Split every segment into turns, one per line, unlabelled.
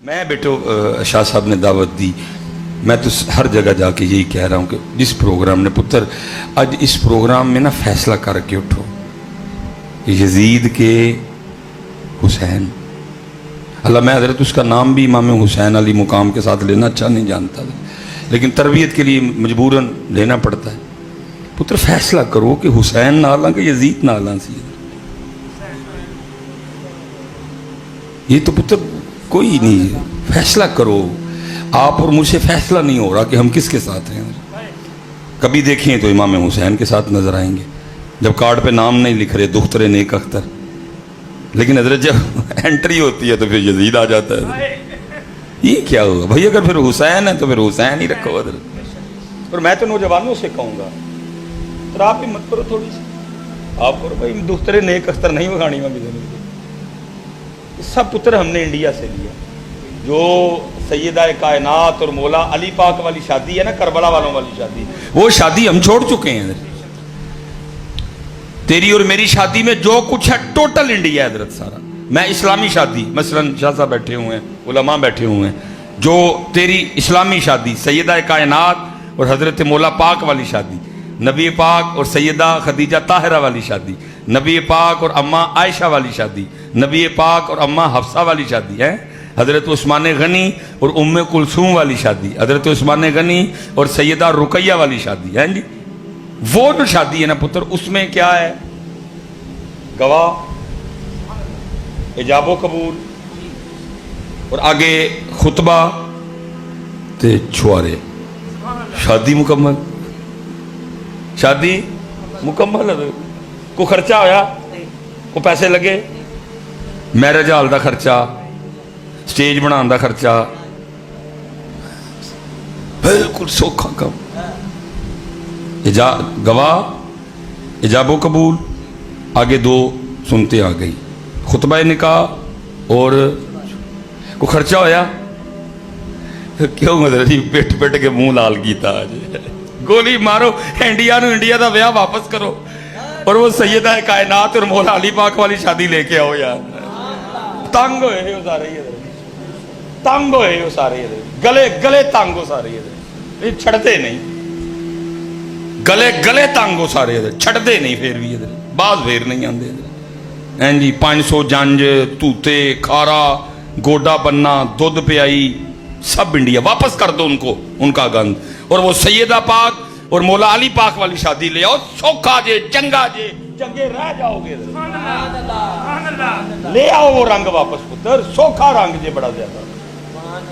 میں بیٹو شاہ صاحب نے دعوت دی، میں تو ہر جگہ جا کے یہی کہہ رہا ہوں کہ جس پروگرام نے پتر آج اس پروگرام میں نا فیصلہ کر کے اٹھو کہ یزید کے حسین، اللہ میں حضرت اس کا نام بھی امام حسین علی مقام کے ساتھ لینا اچھا نہیں جانتا تھا، لیکن تربیت کے لیے مجبوراً لینا پڑتا ہے۔ پتر فیصلہ کرو کہ حسین نالاں کہ یزید نالاں سی، یہ تو پتر کوئی نہیں، فیصلہ کرو۔ آپ اور مجھ سے فیصلہ نہیں ہو رہا کہ ہم کس کے ساتھ ہیں۔ کبھی دیکھیں تو امام حسین کے ساتھ نظر آئیں گے، جب کارڈ پہ نام نہیں لکھ رہے دختر نیک اختر، لیکن حضرت جب انٹری ہوتی ہے تو پھر یزید آ جاتا ہے۔ یہ کیا ہوگا بھائی؟ اگر پھر حسین ہے تو پھر حسین ہی رکھو حضرت۔ اور میں تو نوجوانوں سے کہوں گا تو آپ بھی مت کرو، تھوڑی سی آپ کرو بھائی، دختر نیک اختر نہیں بکھانی میں بھی سب پتر ہم نے انڈیا سے لیا۔ جو سیدہ کائنات اور مولا علی پاک والی شادی ہے نا، کربلا والوں والی شادی، وہ شادی ہم چھوڑ چکے ہیں۔ تیری اور میری شادی میں جو کچھ ہے ٹوٹل انڈیا ہے حضرت سارا۔ میں اسلامی شادی، مثلا شاہ صاحب بیٹھے ہوئے ہیں، علماء بیٹھے ہوئے ہیں، جو تیری اسلامی شادی سیدہ کائنات اور حضرت مولا پاک والی شادی، نبی پاک اور سیدہ خدیجہ طاہرہ والی شادی، نبی پاک اور اماں عائشہ والی شادی، نبی پاک اور اماں حفصہ والی شادی ہے، حضرت عثمان غنی اور ام کلثوم والی شادی، حضرت عثمان غنی اور سیدہ رقیہ والی شادی ہے جی۔ وہ جو شادی ہے نا پتر، اس میں کیا ہے؟ گواہ، ایجاب و قبول، اور آگے خطبہ تے چھوارے، شادی مکمل، شادی مکمل۔ کو خرچہ ہویا، کو پیسے لگے، میرج ہال دا خرچہ، سٹیج بنان دا خرچہ، بالکل سوکھا کم۔ گواہ، ایجاب و قبول، آگے دو سنتے آ گئی، خطبہ نکاح اور کو خرچہ ہویا۔ کیوں مدر جی پٹ پٹ کے منہ لال کیتا آج، گولی مارو انڈیا نو، انڈیا دا بیاہ واپس کرو، اور وہ سیدہ کائنات اور مولا علی پاک والی شادی لے کے آؤ یار۔ تنگ ہوئے ہو سارے، تنگ ہوئے ہو سارے، گلے گلے تنگ ہو سارے، چھڑتے نہیں، گلے گلے تنگ ہو سارے، چھڑتے نہیں، پھر بھی باز پھر نہیں آتے جی۔ 500 جنج، توتے، کھارا، گوڈا بننا، دودھ پیائی، سب انڈیا واپس کر دو ان کو، ان کا گند، اور وہ سیدہ پاک اور مولا علی پاک والی شادی لے آؤ، سوکھا جے، چنگا جے، چنگے رہ جاؤ گے۔ لے آؤ وہ رنگ واپس پتر، سوکھا رنگ جے، بڑا زیادہ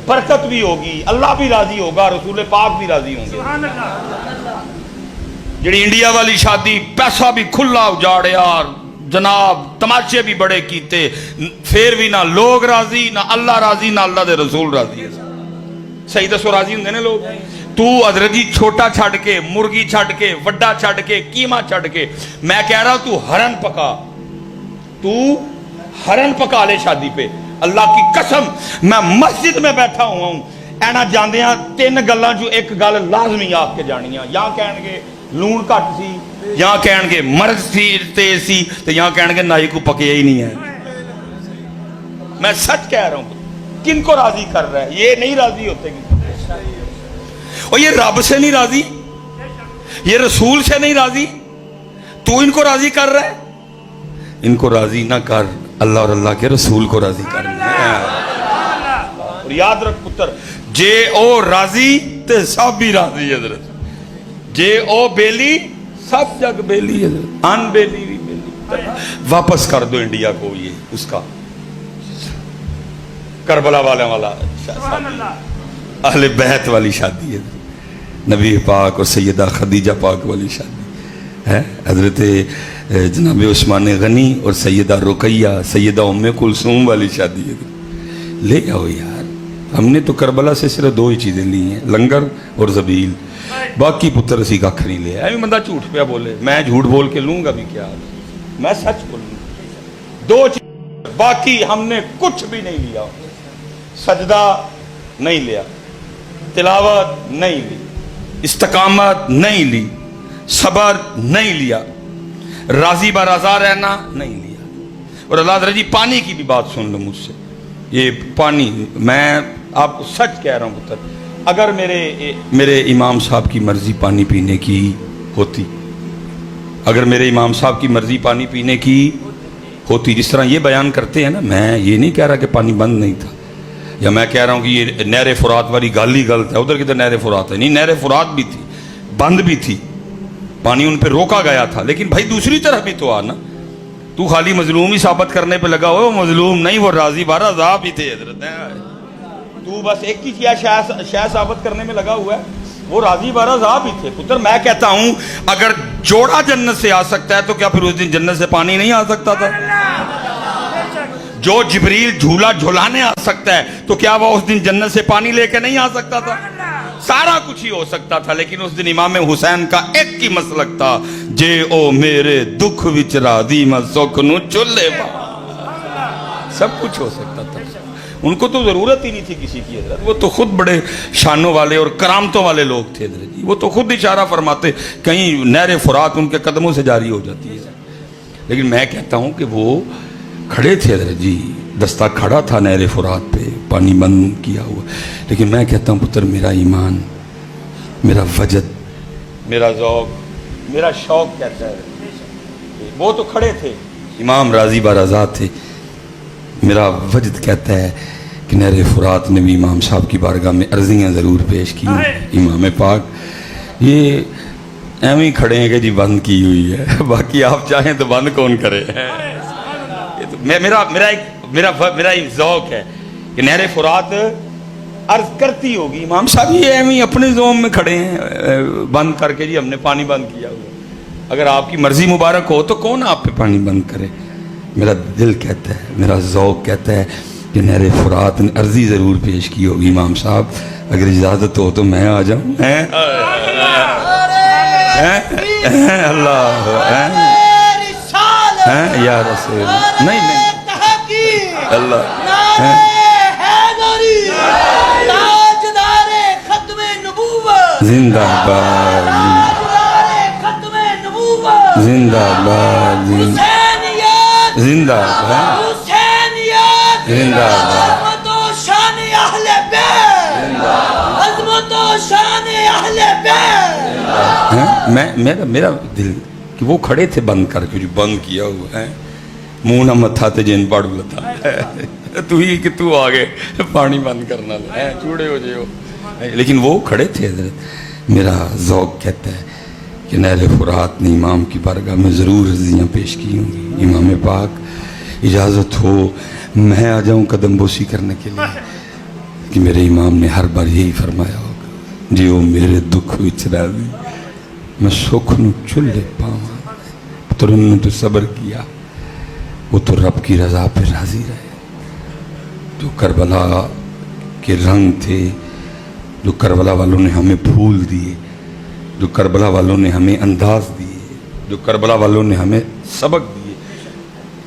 برکت بھی ہوگی، اللہ بھی راضی ہوگا، رسول پاک بھی راضی ہوں گے۔ جڑی انڈیا والی شادی پیسہ بھی کھلا اجاڑیا، جناب تماشے بھی بڑے کیتے، پھر بھی نہ لوگ راضی، نہ اللہ راضی، نہ اللہ دے رسول راضی۔ صحیح دسو راضی ہوندے نے لوگ؟ تو حضرت جی چھوٹا چھڑ کے، مرغی چھڑ کے، وڈا چھڑ کے، قیمہ چھڑ کے، میں کہہ رہا ہوں تو ہرن پکا، تو ہرن پکا لے شادی پہ، اللہ کی قسم۔ میں مسجد میں بیٹھا ہوا ہوں، اینا جاندیاں 3 گلاں جو ایک گل لازمی آ کے جانیاں، یا کہن گے لون کٹ سی، یا کہن گے مرض سی تیز سی، تو یا کہن گے نائی کو پکیا ہی نہیں ہے۔ میں سچ کہہ رہا ہوں، کن کو راضی کر رہا ہے؟ یہ نہیں راضی ہوتے گی، اور یہ رب سے نہیں راضی، یہ رسول سے نہیں راضی، تو ان کو راضی کر رہا ہے؟ ان کو راضی نہ کر، اللہ اور اللہ کے رسول کو راضی کر۔ اور یاد رکھ پتر، جے او راضی تے سب بھی راضی حضرت، جے او بیلی سب جگ بیلی حضرت، ان بیلی بھی بیلی۔ واپس کر دو انڈیا کو یہ اس کا کربلا والا اہل بیت والی شادی ہے، نبی پاک اور سیدہ خدیجہ پاک والی شادی ہے، حضرت جناب عثمان غنی اور سیدہ رقیہ، سیدہ ام کلثوم والی شادی ہے۔ لے آؤ یار، ہم نے تو کربلا سے صرف 2 ہی چیزیں لی ہیں، لنگر اور زبیل، باقی پتر اسی کا کھری لے آئے۔ بندہ جھوٹ پہ بولے، میں جھوٹ بول کے لوں گا بھی کیا، میں سچ بولوں گا۔ 2 چیزیں، باقی ہم نے کچھ بھی نہیں لیا، سجدہ نہیں لیا، تلاوت نہیں لی، استقامت نہیں لی، صبر نہیں لیا، راضی برضا رہنا نہیں لیا۔ اور اللہ تعالیٰ جی پانی کی بھی بات سن لو مجھ سے، یہ پانی، میں آپ کو سچ کہہ رہا ہوں پتر، اگر میرے امام صاحب کی مرضی پانی پینے کی ہوتی، اگر میرے امام صاحب کی مرضی پانی پینے کی ہوتی، جس طرح یہ بیان کرتے ہیں نا، میں یہ نہیں کہہ رہا کہ پانی بند نہیں تھا، یا میں کہہ رہا ہوں کہ یہ نہر فرات والی گل ہی غلط ہے، ادھر کدھر نہر فرات ہے؟ نہیں، نہر فرات بھی تھی، بند بھی تھی، پانی ان پہ روکا گیا تھا، لیکن بھائی دوسری طرف بھی تو آنا، تو خالی مظلوم ہی ثابت کرنے پہ لگا ہوا، وہ مظلوم نہیں، وہ راضی بارہ ذاب ہی تھے حضرت، تو بس ایک ہی شے ثابت کرنے میں لگا ہوا ہے، وہ راضی بارہ ذاب ہی تھے پتر۔ میں کہتا ہوں اگر جوڑا جنت سے آ سکتا ہے تو کیا پھر اس دن جنت سے پانی نہیں آ سکتا تھا؟ جو جبریل جھولا جھولانے آ سکتا ہے تو کیا وہ اس دن جنت سے پانی لے کے نہیں آ سکتا تھا؟ سارا کچھ ہی ہو سکتا تھا، لیکن اس دن امام حسین کا ایک ہی مسلک تھا، جے او میرے دکھ وچ راضی میں سکھ نو چلے با، سب کچھ ہو سکتا تھا، ان کو تو ضرورت ہی نہیں تھی کسی کی حضرت، وہ تو خود بڑے شانوں والے اور کرامتوں والے لوگ تھے حضرت جی، وہ تو خود اشارہ فرماتے کہیں نہر فرات ان کے قدموں سے جاری ہو جاتی ہے، لیکن میں کہتا ہوں کہ وہ کھڑے تھے حضرت جی، دستہ کھڑا تھا نہر فرات پہ، پانی بند کیا ہوا، لیکن میں کہتا ہوں پتر میرا ایمان، میرا وجد، میرا ذوق، میرا شوق کہتا ہے، وہ تو کھڑے تھے، امام راضی بارآزاد تھے، میرا وجد کہتا ہے کہ نہر فرات نے بھی امام صاحب کی بارگاہ میں عرضیاں ضرور پیش کی، امام پاک یہ ایویں کھڑے ہیں کہ جی بند کی ہوئی ہے، باقی آپ چاہیں تو بند کون کرے؟ میرا ایک ذوق ہے کہ نہر فرات عرض کرتی ہوگی، امام صاحب یہ ایویں اپنے زوم میں کھڑے ہیں بند کر کے، جی ہم نے پانی بند کیا ہوا، اگر آپ کی مرضی مبارک ہو تو کون آپ پہ پانی بند کرے؟ میرا دل کہتا ہے، میرا ذوق کہتا ہے کہ نہر فرات نے عرضی ضرور پیش کی ہوگی، امام صاحب اگر اجازت ہو تو میں آ جاؤں؟ اللہ یا رسول نہیں اللہ زندہ باد زندہ باد زندہ باد زندہ میرا دل کہ وہ کھڑے تھے بند کر کے، جو بند کیا ہوا ہے، منہ نہ متھا تے جن پڑ لتا تو ہی کہ تو آگے پانی بند کرنا لے چوڑے ہو جے ہو، لیکن وہ کھڑے تھے حضرت۔ میرا ذوق کہتا ہے کہ نہر فرات نے امام کی بارگاہ میں ضرور عرضیاں پیش کی ہوں گی، امام پاک اجازت ہو میں آ جاؤں قدم بوسی کرنے کے لیے، کہ میرے امام نے ہر بار یہی فرمایا ہوگا، جی وہ میرے دکھ وچ راضی میں سکھ نو چلے پاواں، تو انہوں نے تو صبر کیا، وہ تو رب کی رضا پہ راضی رہے، جو کربلا کے رنگ تھے، جو کربلا والوں نے ہمیں پھول دیے، جو کربلا والوں نے ہمیں انداز دیے، جو کربلا والوں نے ہمیں سبق دیے،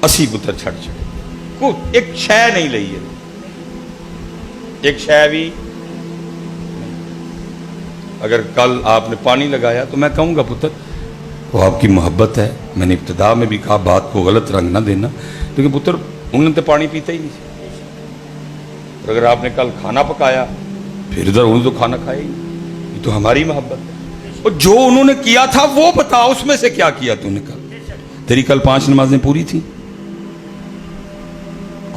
اسی پتر چھڑ چھڑے، کوئی ایک شے نہیں لئی ہے، ایک شے بھی۔ اگر کل آپ نے پانی لگایا تو میں کہوں گا پتر وہ آپ کی محبت ہے، میں نے ابتدا میں بھی کہا بات کو غلط رنگ نہ دینا، لیکن پتر انہوں نے تو پانی پیتا ہی نہیں، اور اگر آپ نے کل کھانا پکایا پھر ادھر انہوں نے تو کھانا کھایا ہی، یہ تو ہماری محبت ہے، اور جو انہوں نے کیا تھا وہ بتا، اس میں سے کیا کیا تو نے کل؟ تیری کل 5 نمازیں پوری تھی؟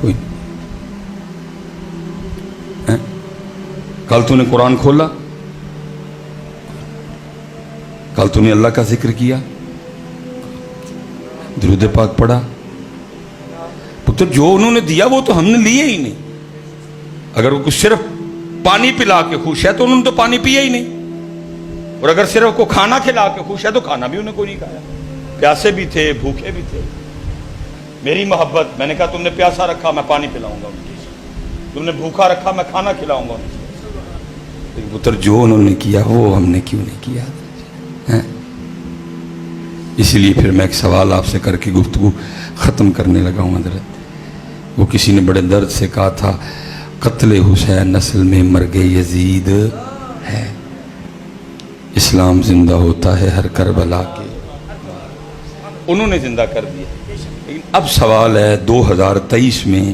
کوئی نہیں۔ کل تو نے قرآن کھولا؟ کل تو نے اللہ کا ذکر کیا؟ درود پاک پڑھا؟ پتر جو انہوں نے دیا وہ تو ہم نے لیے ہی نہیں، اگر وہ کچھ صرف پانی پلا کے خوش ہے تو انہوں نے تو پانی پیا ہی نہیں، اور اگر صرف کو کھانا کھلا کے خوش ہے تو کھانا بھی انہیں کوئی نہیں کھایا، پیاسے بھی تھے بھوکے بھی تھے۔ میری محبت، میں نے کہا تم نے پیاسا رکھا میں پانی پلاؤں گا، تم نے بھوکا رکھا میں کھانا کھلاؤں گا، لیکن پتر جو انہوں نے کیا وہ ہم نے کیوں نہیں کیا؟ اسی لیے پھر میں ایک سوال آپ سے کر کے گفتگو ختم کرنے لگا ہوں حضرت۔ وہ کسی نے بڑے درد سے کہا تھا قتل حسین نسل میں مرگ یزید ہے، اسلام زندہ ہوتا ہے ہر کربلا کے، انہوں نے زندہ کر دیا۔ لیکن اب سوال ہے 2023 میں